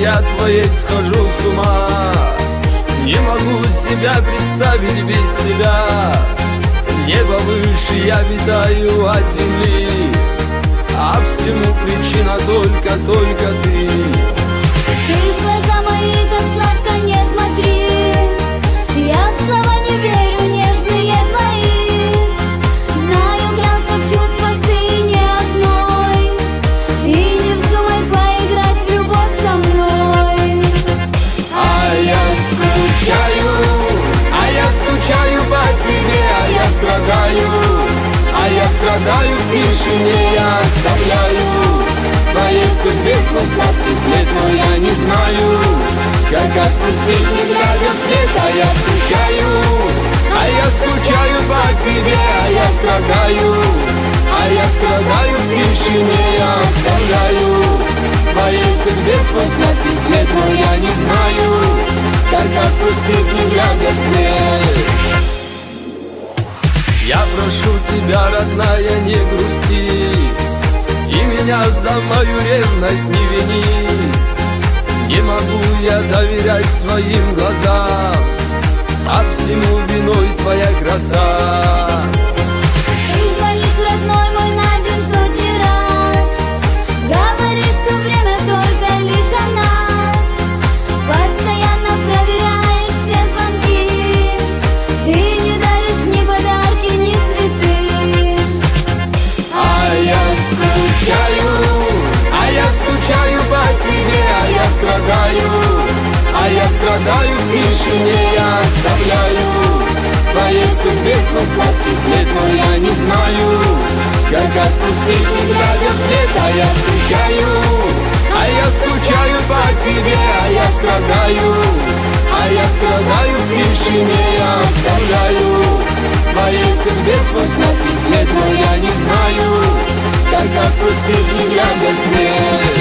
я твоей схожу с ума. Не могу себя представить без тебя. Небо выше, я витаю от земли, а всему причина только ты. Ты в глаза мои так сладко не смотри. Я в слова не верю, нежные твои. Знаю, клялся в чувствах ты не одной. И не вздумай поиграть в любовь со мной. А я скучаю по тебе, а я страдаю в тишине, я оставляю твоей судьбе свой сладкий след, но я не знаю, как отпустить, не глядя вслед. А я скучаю по тебе, а я страдаю в тишине, я оставляю твоей судьбе свой сладкий след, но я не знаю, как отпустить, не глядя вслед. Я прошу тебя, родная, не грусти, и меня за мою ревность не вини. Не могу я доверять своим глазам, а всему виной твоя краса. Ты звонишь, родной мой, на день сотни раз. Говоришь все время только лишь о нас. Постоянно проверяешь все звонки и не даришь ни подарки, ни цветы. А я скучаю по тебе, а я страдаю в тишине, я оставляю твоей судьбе свой сладкий след, но я не знаю, как отпустить, не глядя вслед. А я скучаю по тебе, а я страдаю в тишине, я оставляю твоей судьбе свой сладкий след, но я не знаю, как отпустить, не глядя вслед.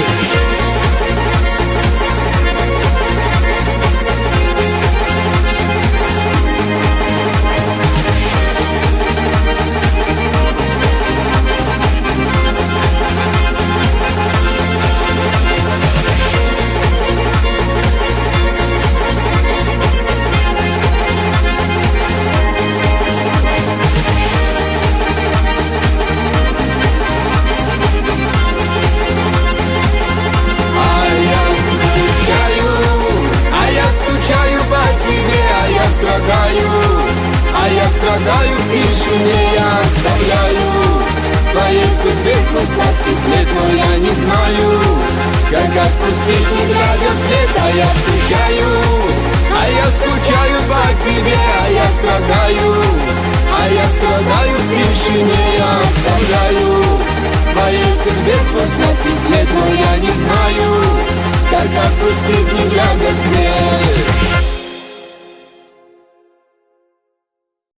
А я страдаю в тишине, я оставляю твоей судьбе свой сладкий след, но я не знаю, как отпустить, не глядя вслед. А я скучаю по тебе, а я страдаю в тишине, я оставляю твоей судьбе свой сладкий след, но я не знаю, как отпустить, не глядя вслед.